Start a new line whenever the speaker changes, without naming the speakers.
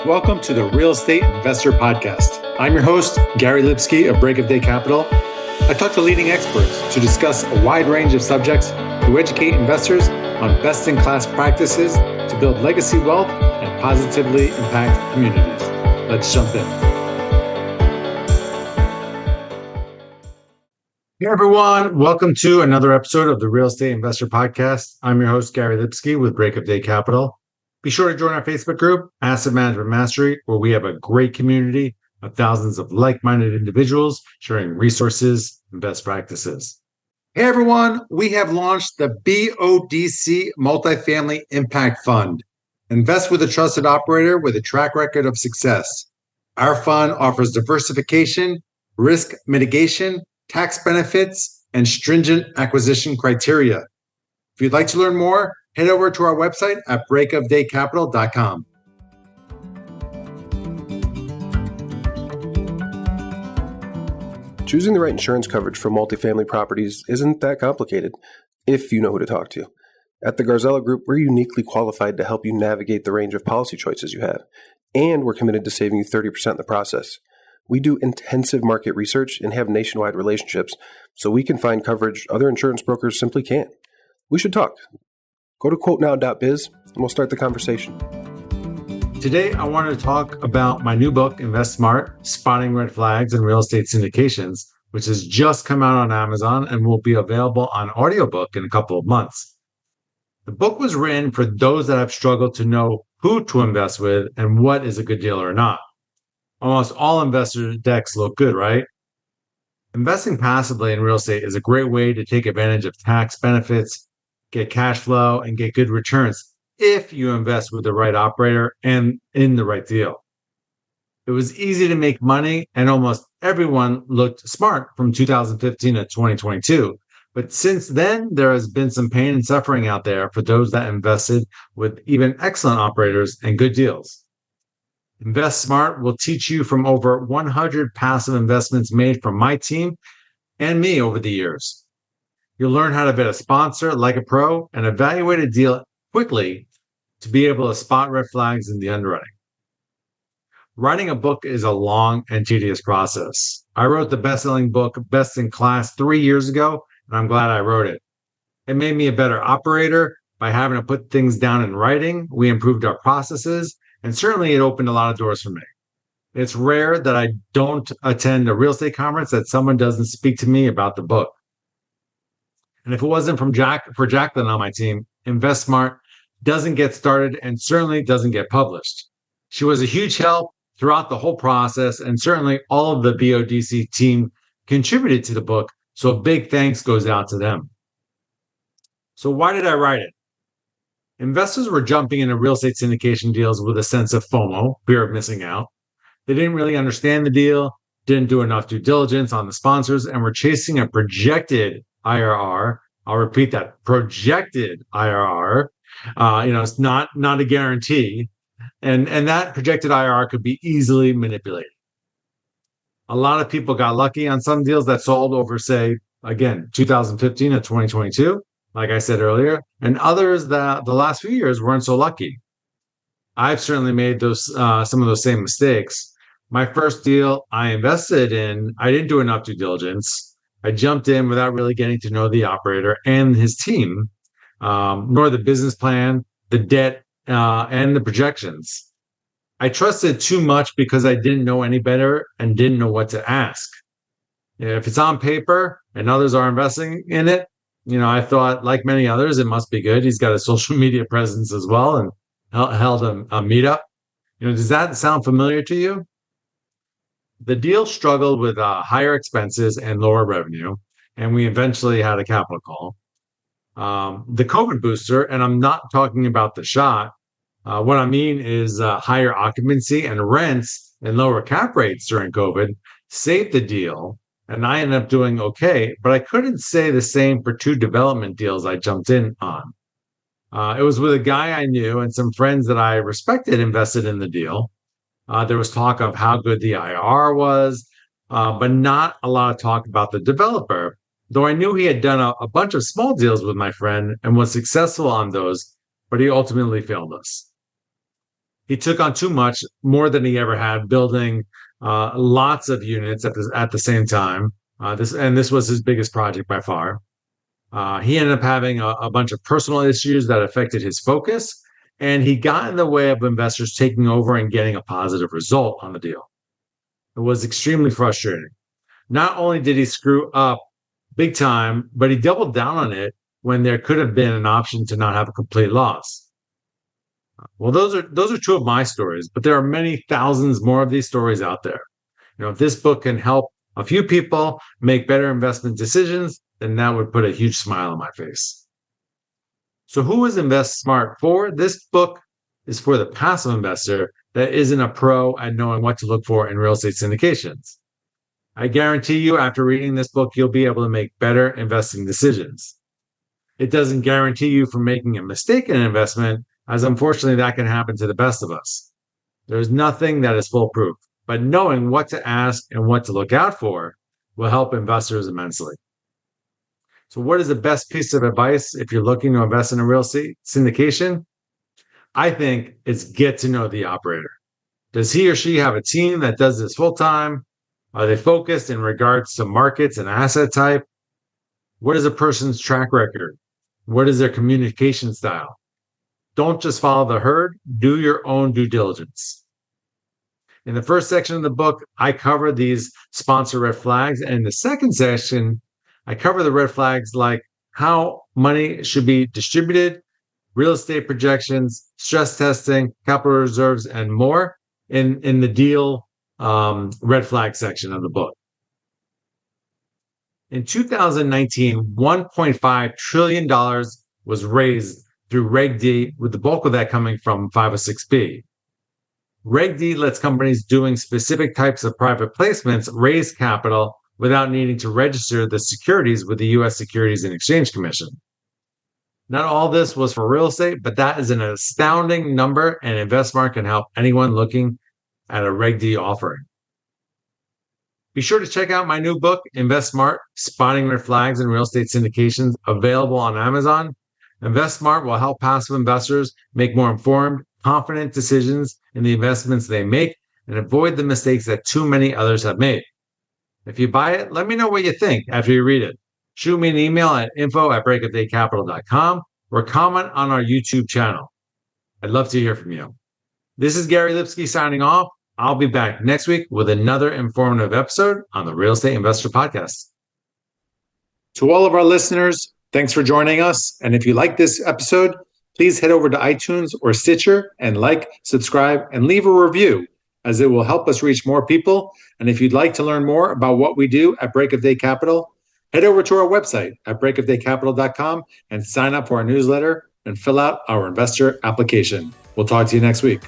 Welcome to the Real Estate Investor Podcast. I'm your host, Gary Lipsky of Break of Day Capital. I talk to leading experts to discuss a wide range of subjects to educate investors on best-in-class practices to build legacy wealth and positively impact communities. Let's jump in. Hey everyone, welcome to another episode of the Real Estate Investor Podcast. I'm your host, Gary Lipsky with Break of Day Capital. Be sure to join our Facebook group, Asset Management Mastery, where we have a great community of thousands of like-minded individuals sharing resources and best practices. Hey everyone, we have launched the BODC Multifamily Impact Fund. Invest with a trusted operator with a track record of success. Our fund offers diversification, risk mitigation, tax benefits, and stringent acquisition criteria. If you'd like to learn more, head over to our website at breakofdaycapital.com.
Choosing the right insurance coverage for multifamily properties isn't that complicated if you know who to talk to. At the Garzella Group, we're uniquely qualified to help you navigate the range of policy choices you have, and we're committed to saving you 30% in the process. We do intensive market research and have nationwide relationships, so we can find coverage other insurance brokers simply can't. We should talk. Go to quotenow.biz and we'll start the conversation.
Today, I wanted to talk about my new book, Invest Smart, Spotting Red Flags in Real Estate Syndications, which has just come out on Amazon and will be available on audiobook in a couple of months. The book was written for those that have struggled to know who to invest with and what is a good deal or not. Almost all investor decks look good, right? Investing passively in real estate is a great way to take advantage of tax benefits, get cash flow, and get good returns if you invest with the right operator and in the right deal. It was easy to make money, and almost everyone looked smart from 2015 to 2022. But since then, there has been some pain and suffering out there for those that invested with even excellent operators and good deals. Invest Smart will teach you from over 100 passive investments made from my team and me over the years. You'll learn how to vet a sponsor like a pro and evaluate a deal quickly to be able to spot red flags in the underwriting. Writing a book is a long and tedious process. I wrote the best-selling book, Best in Class, 3 years ago, and I'm glad I wrote it. It made me a better operator by having to put things down in writing. We improved our processes, and certainly it opened a lot of doors for me. It's rare that I don't attend a real estate conference that someone doesn't speak to me about the book. And if it wasn't for Jacqueline on my team, Invest Smart doesn't get started and certainly doesn't get published. She was a huge help throughout the whole process, and certainly all of the BODC team contributed to the book, so a big thanks goes out to them. So why did I write it? Investors were jumping into real estate syndication deals with a sense of FOMO, fear of missing out. They didn't really understand the deal, didn't do enough due diligence on the sponsors, and were chasing a projected IRR. I'll repeat that, projected IRR. It's not a guarantee. And that projected IRR could be easily manipulated. A lot of people got lucky on some deals that sold over, say, again, 2015 to 2022, like I said earlier, and others that the last few years weren't so lucky. I've certainly made some of those same mistakes. My first deal I invested in, I didn't do enough due diligence. I jumped in without really getting to know the operator and his team, nor the business plan, the debt, and the projections. I trusted too much because I didn't know any better and didn't know what to ask. If it's on paper and others are investing in it, I thought, like many others, it must be good. He's got a social media presence as well and held a meetup. Does that sound familiar to you? The deal struggled with higher expenses and lower revenue, and we eventually had a capital call. The COVID booster, and I'm not talking about the shot. What I mean is higher occupancy and rents and lower cap rates during COVID saved the deal, and I ended up doing okay, but I couldn't say the same for 2 development deals I jumped in on. It was with a guy I knew and some friends that I respected invested in the deal. There was talk of how good the IR was, but not a lot of talk about the developer, though I knew he had done a bunch of small deals with my friend and was successful on those, but he ultimately failed us. He took on too much, more than he ever had, building lots of units at the same time. This was his biggest project by far. He ended up having a bunch of personal issues that affected his focus, and he got in the way of investors taking over and getting a positive result on the deal. It was extremely frustrating. Not only did he screw up big time, but he doubled down on it when there could have been an option to not have a complete loss. Well, those are two of my stories, but there are many thousands more of these stories out there. If this book can help a few people make better investment decisions, then that would put a huge smile on my face. So who is Invest Smart for? This book is for the passive investor that isn't a pro at knowing what to look for in real estate syndications. I guarantee you, after reading this book, you'll be able to make better investing decisions. It doesn't guarantee you from making a mistake in an investment, as unfortunately that can happen to the best of us. There's nothing that is foolproof, but knowing what to ask and what to look out for will help investors immensely. So what is the best piece of advice if you're looking to invest in a real estate syndication? I think it's get to know the operator. Does he or she have a team that does this full time? Are they focused in regards to markets and asset type? What is a person's track record? What is their communication style? Don't just follow the herd, do your own due diligence. In the first section of the book, I cover these sponsor red flags. And in the second section, I cover the red flags like how money should be distributed, real estate projections, stress testing, capital reserves, and more in the deal red flag section of the book. In 2019, $1.5 trillion was raised through Reg D, with the bulk of that coming from 506B. Reg D lets companies doing specific types of private placements raise capital without needing to register the securities with the U.S. Securities and Exchange Commission. Not all this was for real estate, but that is an astounding number, and InvestSmart can help anyone looking at a Reg D offering. Be sure to check out my new book, InvestSmart, Spotting Red Flags in Real Estate Syndications, available on Amazon. InvestSmart will help passive investors make more informed, confident decisions in the investments they make and avoid the mistakes that too many others have made. If you buy it, let me know what you think after you read it. Shoot me an email at info@breakofdaycapital.com or comment on our YouTube channel. I'd love to hear from you. This is Gary Lipsky signing off. I'll be back next week with another informative episode on the Real Estate Investor Podcast. To all of our listeners, thanks for joining us. And if you like this episode, please head over to iTunes or Stitcher and like, subscribe, and leave a review, as it will help us reach more people. And if you'd like to learn more about what we do at Break of Day Capital, head over to our website at breakofdaycapital.com and sign up for our newsletter and fill out our investor application. We'll talk to you next week.